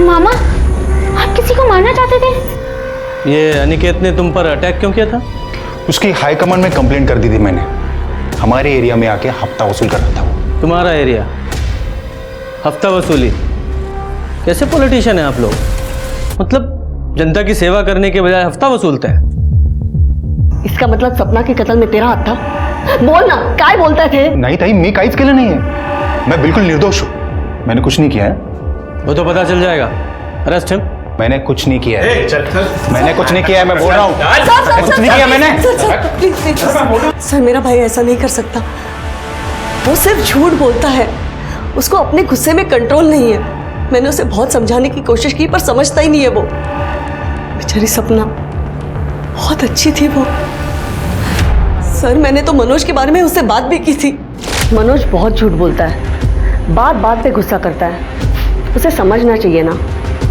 मामा, आप किसी को मारना चाहते थे? ये अनिकेत ने तुम पर अटैक क्यों किया था? उसकी हाई कमांड में कंप्लेंट कर दी थी मैंने। हमारे एरिया में आके हफ्ता वसूल कर रहा था वो। तुम्हारा एरिया हफ्ता वसूली? कैसे पॉलिटिशियन है आप लोग? मतलब जनता की सेवा करने के बजाय हफ्ता वसूलते हैं। इसका मतलब सपना के कत्ल में तेरा हाथ था? बोल ना, काय बोलता थे? नहीं ताई, मैं काइज के लिए नहीं है। मैं बिल्कुल निर्दोष हूं। मैंने कुछ नहीं किया है। वो तो पता चल जाएगा। Arrest him. मैंने कुछ नहीं किया है। मैंने कुछ नहीं किया है, मैं बोल रहा हूँ। कुछ नहीं किया मैंने। सर मेरा भाई ऐसा नहीं कर सकता। वो सिर्फ झूठ बोलता है। उसको अपने गुस्से में कंट्रोल नहीं है। मैंने उसे बहुत समझाने की कोशिश की पर समझता ही नहीं है वो। बेचारी सपना बहुत अच्छी थी वो। सर मैंने तो मनोज के बारे में उससे बात भी की थी। मनोज बहुत झूठ बोलता है, बात बात पे गुस्सा करता है। उसे समझना चाहिए ना।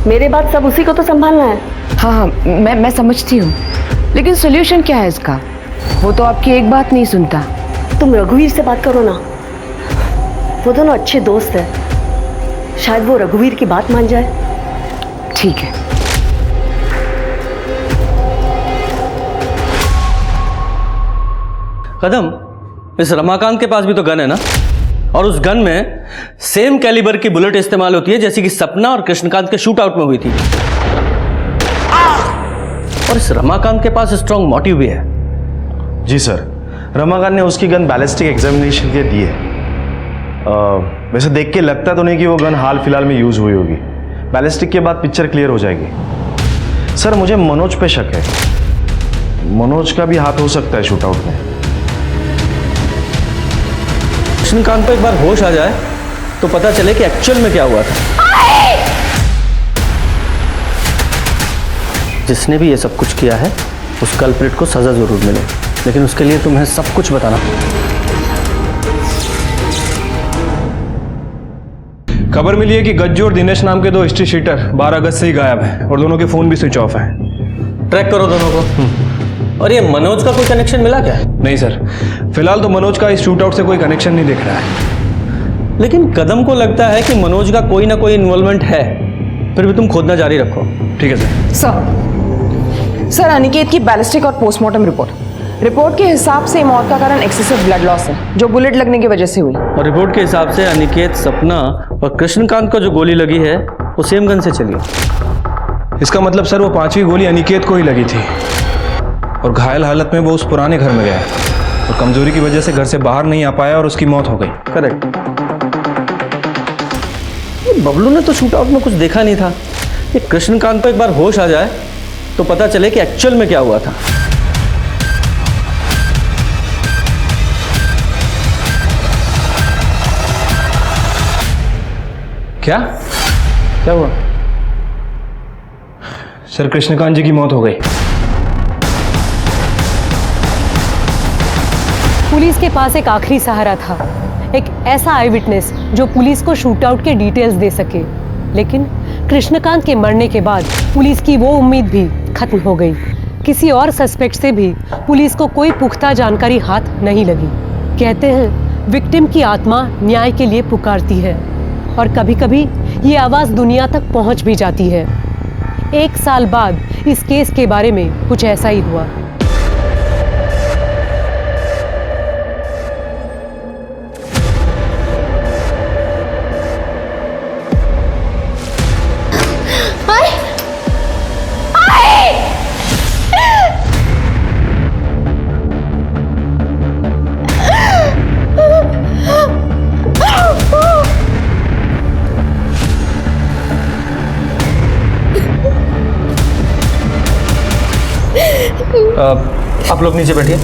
मेरे बाद सब उसी को तो संभालना है। हाँ मैं समझती हूँ, लेकिन सोल्यूशन क्या है इसका? वो तो आपकी एक बात नहीं सुनता। तुम रघुवीर से बात करो ना, वो दोनों अच्छे दोस्त हैं। शायद वो रघुवीर की बात मान जाए। ठीक है। कदम, इस रमाकांत के पास भी तो गन है ना? और उस गन में सेम कैलिबर की बुलेट इस्तेमाल होती है जैसी कि सपना और कृष्णकांत के शूट आउट में हुई थी। और इस रमाकांत के पास स्ट्रॉन्ग मोटिव भी है। जी सर, रमाकांत ने उसकी गन बैलिस्टिक एग्जामिनेशन के लिए दी है। वैसे देख के लगता तो नहीं कि वो गन हाल फिलहाल में यूज हुई होगी। बैलिस्टिक के बाद पिक्चर क्लियर हो जाएगी। सर मुझे मनोज पे शक है। मनोज का भी हाथ हो सकता है शूट आउट में। कृष्णकांत को एक बार होश आ जाए तो पता चले कि एक्चुअल में क्या हुआ था। जिसने भी ये सब कुछ किया है उस कल्प्रिट को सजा जरूर मिले, लेकिन उसके लिए तुम्हें सब कुछ बताना। खबर मिली है कि गज्जू और दिनेश नाम के दो हिस्ट्री शीटर 12 अगस्त से ही गायब है और दोनों के फोन भी स्विच ऑफ है। ट्रैक करो दोनों को। और ये मनोज का कोई कनेक्शन मिला क्या? नहीं सर, फिलहाल तो मनोज का इस शूट आउट से कोई कनेक्शन नहीं दिख रहा है। लेकिन कदम को लगता है कि मनोज का कोई ना कोई इन्वॉल्वमेंट है। फिर भी तुम खोदना जारी रखो। ठीक है सर अनिकेत की बैलिस्टिक और पोस्टमार्टम रिपोर्ट के हिसाब से मौत का कारण एक्सेसिव ब्लड लॉस है, जो बुलेट लगने की वजह से हुई। और रिपोर्ट के हिसाब से अनिकेत, सपना और कृष्णकांत को जो गोली लगी है वो सेम गन से चली। इसका मतलब सर वो 5वीं गोली अनिकेत को ही लगी थी और घायल हालत में वो उस पुराने घर में गया और कमजोरी की वजह से घर से बाहर नहीं आ पाया और उसकी मौत हो गई। करेक्ट। बबलू ने तो शूट आउट में कुछ देखा नहीं था, ये कृष्णकांत को एक बार होश आ जाए तो पता चले कि एक्चुअल में क्या हुआ था। क्या क्या हुआ? सर, कृष्णकांत जी की मौत हो गई। पुलिस के पास एक आखिरी सहारा था, एक ऐसा आई विटनेस जो पुलिस को शूट आउट के डिटेल्स दे सके। लेकिन कृष्णकांत के मरने के बाद पुलिस की वो उम्मीद भी खत्म हो गई। किसी और सस्पेक्ट से भी पुलिस को कोई पुख्ता जानकारी हाथ नहीं लगी। कहते हैं विक्टिम की आत्मा न्याय के लिए पुकारती है और कभी-कभी ये आवाज दुनिया तक पहुंच भी जाती है। 1 साल बाद इस केस के बारे में कुछ ऐसा ही हुआ। आप लोग नीचे बैठिए।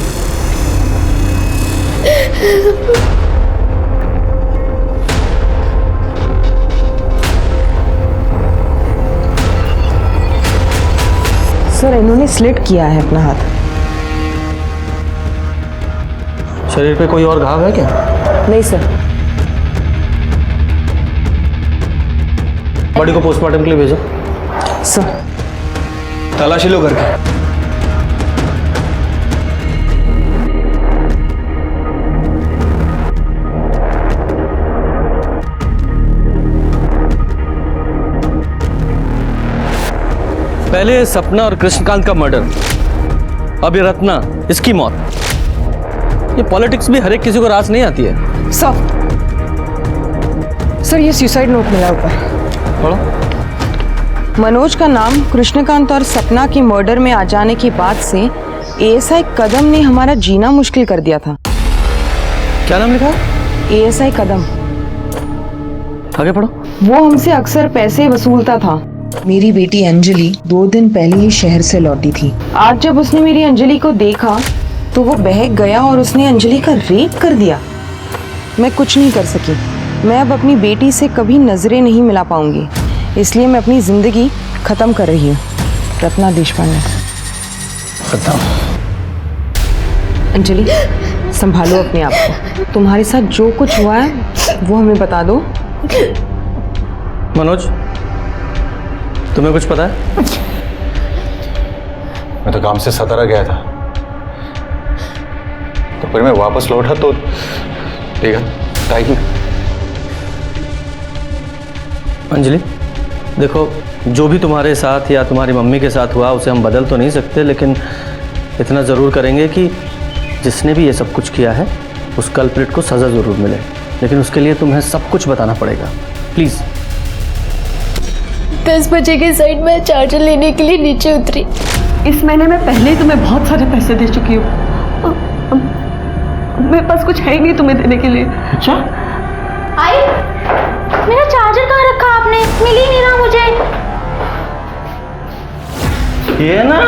सर, इन्होंने स्लिट किया है अपना हाथ। शरीर पे कोई और घाव है क्या? नहीं सर। बॉडी को पोस्टमार्टम के लिए भेजो। सर। तलाशी लो घर की। पहले सपना और कृष्णकांत का मर्डर, अब ये रत्ना, इसकी मौत। ये पॉलिटिक्स भी हर एक किसी को रास नहीं आती है। सर, ये सुसाइड नोट मिला ऊपर। पढ़ो। मनोज का नाम कृष्णकांत और सपना की मर्डर में आ जाने के बाद से एएसआई कदम ने हमारा जीना मुश्किल कर दिया था। क्या नाम लिखा? एएसआई कदम। आगे पढ़ो। वो हमसे अक्सर पैसे वसूलता था। मेरी बेटी अंजलि 2 दिन पहले ही शहर से लौटी थी। आज जब उसने मेरी अंजलि को देखा तो वो बहक गया और उसने अंजलि का रेप कर दिया। मैं कुछ नहीं कर सकी। मैं अब अपनी बेटी से कभी नजरें नहीं मिला पाऊंगी, इसलिए मैं अपनी जिंदगी खत्म कर रही हूँ। रत्ना देशपांडे। अंजलि, संभालो अपने आप को। तुम्हारे साथ जो कुछ हुआ है वो हमें बता दो। मनोज, तुम्हें कुछ पता है? मैं तो काम से सतारा गया था, तो फिर मैं वापस लौटा तो देखा टाइम। अंजलि, देखो, जो भी तुम्हारे साथ या तुम्हारी मम्मी के साथ हुआ उसे हम बदल तो नहीं सकते, लेकिन इतना ज़रूर करेंगे कि जिसने भी ये सब कुछ किया है उस कल्प्रिट को सज़ा ज़रूर मिले। लेकिन उसके लिए तुम्हें सब कुछ बताना पड़ेगा, प्लीज़। 10 बजे के साइड में चार्जर लेने के लिए नीचे उतरी। इस महीने में पहले ही तुम्हें बहुत सारे पैसे दे चुकी हूँ। मेरे पास कुछ है ही नहीं तुम्हें देने के लिए। अच्छा? आई, मेरा चार्जर कहाँ रखा आपने? मिल ही नहीं रहा मुझे। ये ना,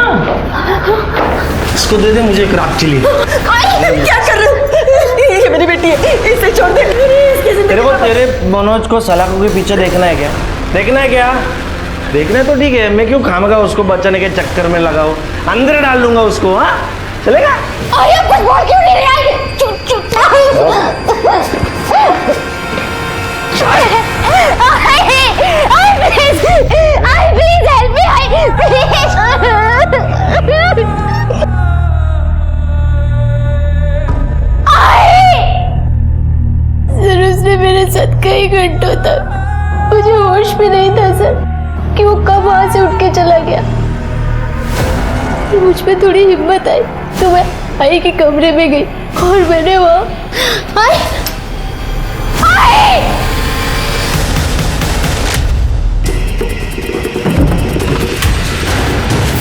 इसको दे दे मुझे एक रात के लिए। क्या कर रहे हो? ये मेरी बेटी है, इसे छोड़ दे। तेरे को तेरे मनोज को सलाखों के पीछे देखना है क्या? देखना है क्या? देखना है तो ठीक है, मैं क्यों खामगा उसको बचाने के चक्कर में लगाऊं? अंदर डाल लूंगा उसको। हाँ, चलेगा? आई, आप कुछ बोल क्यों नहीं रहे? आई, चुप चुप। आई प्लीज हेल्प मी। आई प्लीज। सर, उसने मेरे साथ कई घंटों तक, मुझे होश भी नहीं था सर कि वो कब वहां से उठ के चला गया। मुझ पे थोड़ी हिम्मत आई तो मैं आई के कमरे में गई और मैंने वहां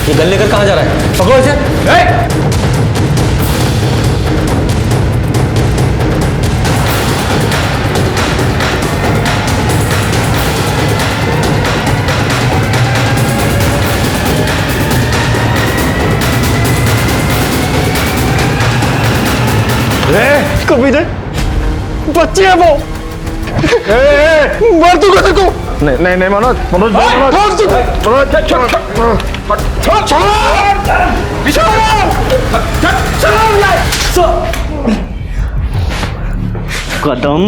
ये गन लेकर कहाँ जा रहा है? पकड़ो इसे। कभी दे बच्ची है वो। मार दूंगा तेरे को। नहीं नहीं नहीं मनोज, मनोज कदम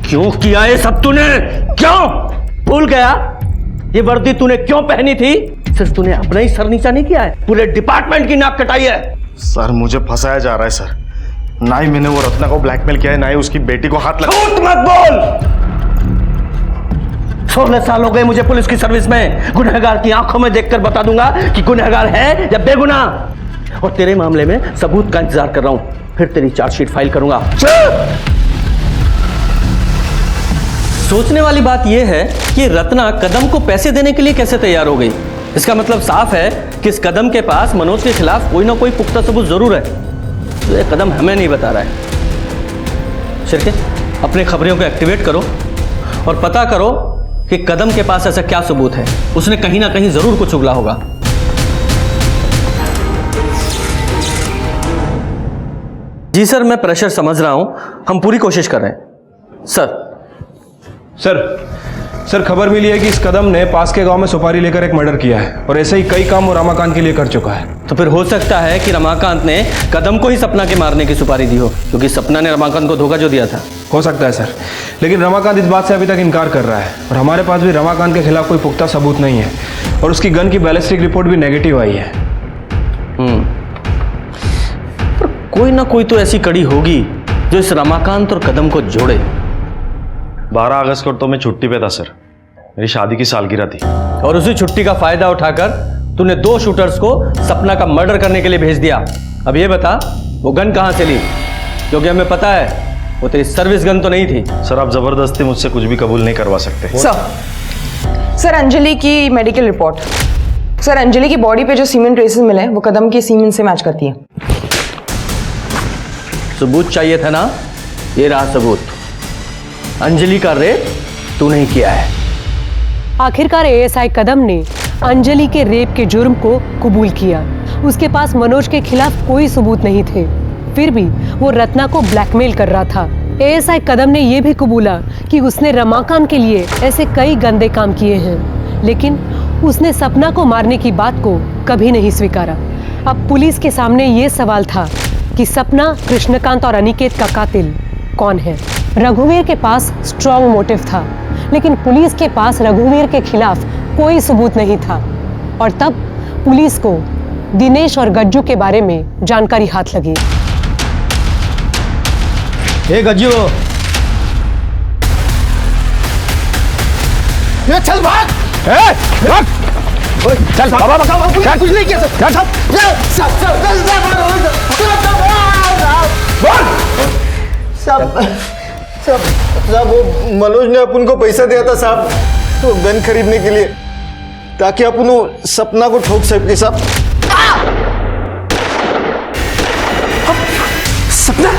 क्यों किया ये सब तूने? क्यों भूल गया ये वर्दी तूने क्यों पहनी थी? सिर्फ तूने अपना ही सर नीचा नहीं किया है, पूरे डिपार्टमेंट की नाक कटाई है। सर मुझे फंसाया जा रहा है सर। ना ही मैंने वो रत्ना को ब्लैकमेल किया है, ना ही उसकी बेटी को हाथ लगा। झूठ मत बोल। 16 साल हो गए मुझे पुलिस की सर्विस में। गुनहगार की आंखों में देखकर बता दूंगा कि गुनहगार है या बेगुनाह। और तेरे मामले में सबूत का इंतजार कर रहा हूं, फिर तेरी चार्जशीट फाइल करूंगा। सोचने वाली बात यह है कि रत्ना कदम को पैसे देने के लिए कैसे तैयार हो गई। इसका मतलब साफ है कि इस कदम के पास मनोज के खिलाफ कोई ना कोई पुख्ता सबूत जरूर है, तो ये कदम हमें नहीं बता रहा है। शिरके, अपने खबरों को एक्टिवेट करो और पता करो कि कदम के पास ऐसा क्या सबूत है। उसने कहीं ना कहीं जरूर कुछ उगला होगा। जी सर, मैं प्रेशर समझ रहा हूं, हम पूरी कोशिश कर रहे हैं। सर खबर मिली है कि इस कदम ने पास के गांव में सुपारी लेकर एक मर्डर किया है और ऐसे ही कई काम वो रमाकांत के लिए कर चुका है। तो फिर हो सकता है कि रमाकांत ने कदम को ही सपना के मारने की सुपारी दी हो, क्योंकि सपना ने रमाकांत को धोखा जो दिया था। हो सकता है सर, लेकिन रमाकांत इस बात से अभी तक इनकार कर रहा है और हमारे पास भी रमाकांत के खिलाफ कोई पुख्ता सबूत नहीं है और उसकी गन की बैलिस्टिक रिपोर्ट भी नेगेटिव आई है। पर कोई ना कोई तो ऐसी कड़ी होगी जो इस रमाकांत और कदम को जोड़े। 12 अगस्त को तो मैं छुट्टी पे था सर, मेरी शादी की सालगिरह थी। और उसी छुट्टी का फायदा उठाकर तूने 2 शूटर्स को सपना का मर्डर करने के लिए भेज दिया। अब ये बता, वो गन कहां से ली? क्योंकि हमें पता है वो तेरी सर्विस गन तो नहीं थी। सर आप जबरदस्ती मुझसे कुछ भी कबूल नहीं करवा सकते। सर अंजलि की मेडिकल रिपोर्ट। सर अंजलि की बॉडी पे जो सीमेंट ट्रेसेस मिले हैं वो कदम के सीमेंट से मैच करती है। सबूत चाहिए था ना, ये रहा सबूत। अंजलि का रेप तू नहीं किया है। आखिरकार एएसआई कदम ने अंजलि के रेप के जुर्म को कबूल किया। उसके पास मनोज के खिलाफ कोई सबूत नहीं थे, फिर भी वो रत्ना को ब्लैकमेल कर रहा था। एएसआई कदम ने यह भी कबूला कि उसने रमाकांत के लिए ऐसे कई गंदे काम किए हैं, लेकिन उसने सपना को मारने की बात को कभी नहीं स्वीकारा। अब पुलिस के सामने ये सवाल था कि सपना, कृष्णकांत और अनिकेत का कातिल कौन है। रघुवीर के पास स्ट्रॉन्ग मोटिव था, लेकिन पुलिस के पास रघुवीर के खिलाफ कोई सबूत नहीं था। और तब पुलिस को दिनेश और गज्जू के बारे में जानकारी हाथ लगी। ए गज्जू, ये चल भाग। चल बाबा बताओ, कुछ नहीं किया साहब वो मनोज ने अपन को पैसा दिया था साहब, तो गन खरीदने के लिए, ताकि अपन सपना को ठोक सके साहब। सपना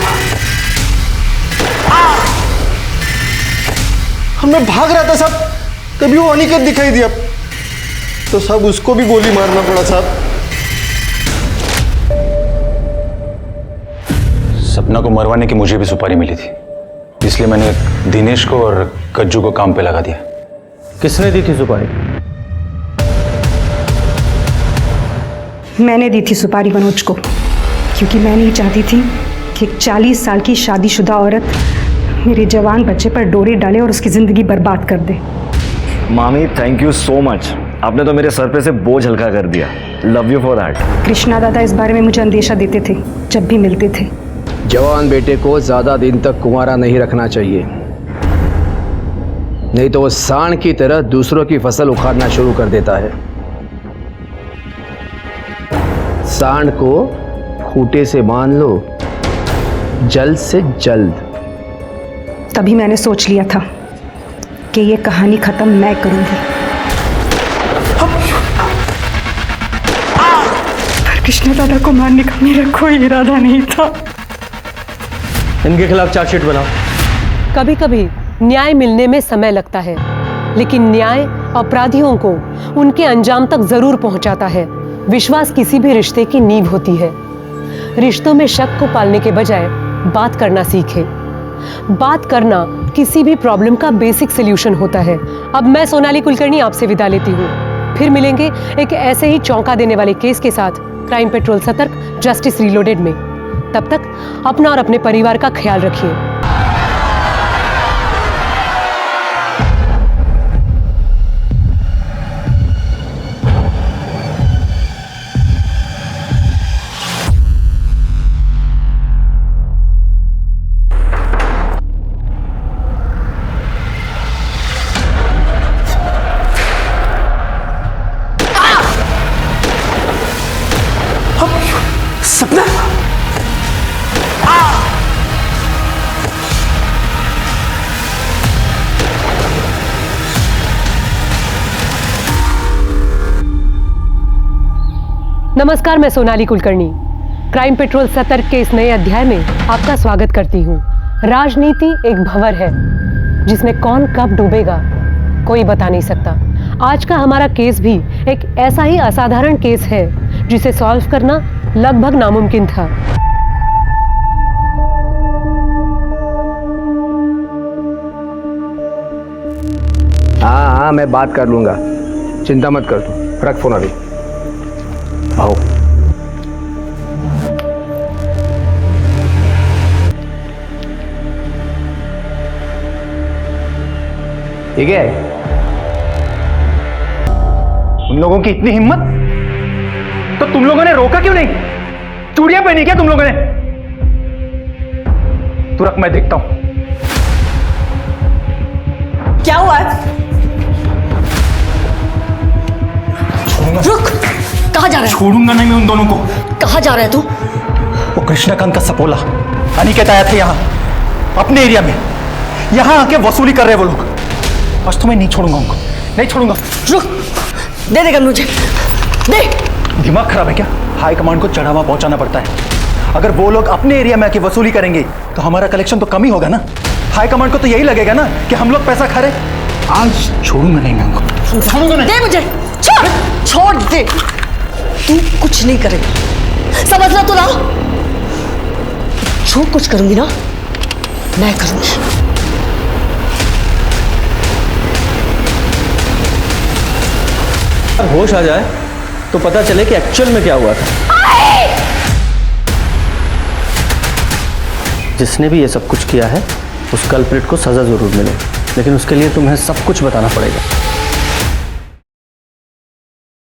मैं भाग रहा था साहब, तभी वो अनिकेत दिखाई दिया, तो साहब उसको भी गोली मारना पड़ा साहब। सपना को मरवाने की मुझे भी सुपारी मिली थी, इसलिए मैंने दिनेश को और कज्जू को काम पे लगा दिया। किसने दी थी सुपारी? मैंने दी थी सुपारी मनोज को, क्योंकि मैं नहीं चाहती थी कि एक 40 साल की शादीशुदा औरत मेरे जवान बच्चे पर डोरी डाले और उसकी जिंदगी बर्बाद कर दे। मामी थैंक यू सो मच, आपने तो मेरे सर पे से बोझ हल्का कर दिया। Love you for that. Krishna दादा इस बारे में मुझे अंदेशा देते थे जब भी मिलते थे। जवान बेटे को ज्यादा दिन तक कुंवारा नहीं रखना चाहिए, नहीं तो वो सांड की तरह दूसरों की फसल उखाड़ना शुरू कर देता है। सांड को खूंटे से बांध लो, जल्द से जल्द। तभी मैंने सोच लिया था कि ये कहानी खत्म मैं करूंगी, पर कृष्णा दादा को मारने का मेरा कोई इरादा नहीं था। इनके खिलाफ चार्जशीट बनाओ। कभी कभी न्याय मिलने में समय लगता है, लेकिन न्याय अपराधियों को उनके अंजाम तक जरूर पहुंचाता है। विश्वास किसी भी रिश्ते की नींव होती है। रिश्तों में शक को पालने के बजाय बात करना सीखें। बात करना किसी भी प्रॉब्लम का बेसिक सॉल्यूशन होता है। अब मैं सोनाली कुलकर्णी आपसे विदा लेती हूँ। फिर मिलेंगे एक ऐसे ही चौंका देने वाले केस के साथ क्राइम पेट्रोल सतर्क जस्टिस रीलोडेड में। तब तक अपना और अपने परिवार का ख्याल रखिए। सपना नमस्कार, मैं सोनाली कुलकर्णी क्राइम पेट्रोल सतर्क के इस नए अध्याय में आपका स्वागत करती हूँ। राजनीति एक भंवर है जिसमें कौन कब डूबेगा कोई बता नहीं सकता। आज का हमारा केस भी एक ऐसा ही असाधारण केस है जिसे सॉल्व करना लगभग नामुमकिन था। हाँ, मैं बात कर लूंगा, चिंता मत कर तू। रख फोन अभी। आओ। ठीक है। उन लोगों की इतनी हिम्मत, तो तुम लोगों ने रोका क्यों नहीं? चूड़ियां पहनी क्या तुम लोगों ने? तू रख, मैं देखता हूं। क्या हुआ है? रुक, कहाँ जा रहा है? छोड़ूंगा नहीं मैं उन दोनों को। कहाँ जा रहा है तू? वो कृष्णकांत का सपोला अनिकेत आया था यहाँ अपने एरिया में। यहाँ आके वसूली कर रहे हैं वो लोग। आज तो मैं नहीं छोड़ूंगा उनको, नहीं छोड़ूंगा। रुक, दे देगा मुझे, दे। दिमाग खराब है क्या? हाई कमांड को चढ़ावा पहुंचाना पड़ता है। अगर वो लोग अपने एरिया में आके वसूली करेंगे तो हमारा कलेक्शन तो कम ही होगा ना। हाई कमांड को तो यही लगेगा ना कि हम लोग पैसा खा रहे। आज छोड़ूंगा नहीं मैं उनको, छोड़ूंगा नहीं। दे मुझे, छोड़ दे। तू कुछ नहीं करेगा, समझ रहा तू ना? जो कुछ करूंगी ना मैं करूंगी। होश आ जाए तो पता चले कि एक्चुअल में क्या हुआ था। जिसने भी ये सब कुछ किया है उस कल्प्रिट को सजा जरूर मिले, लेकिन उसके लिए तुम्हें सब कुछ बताना पड़ेगा।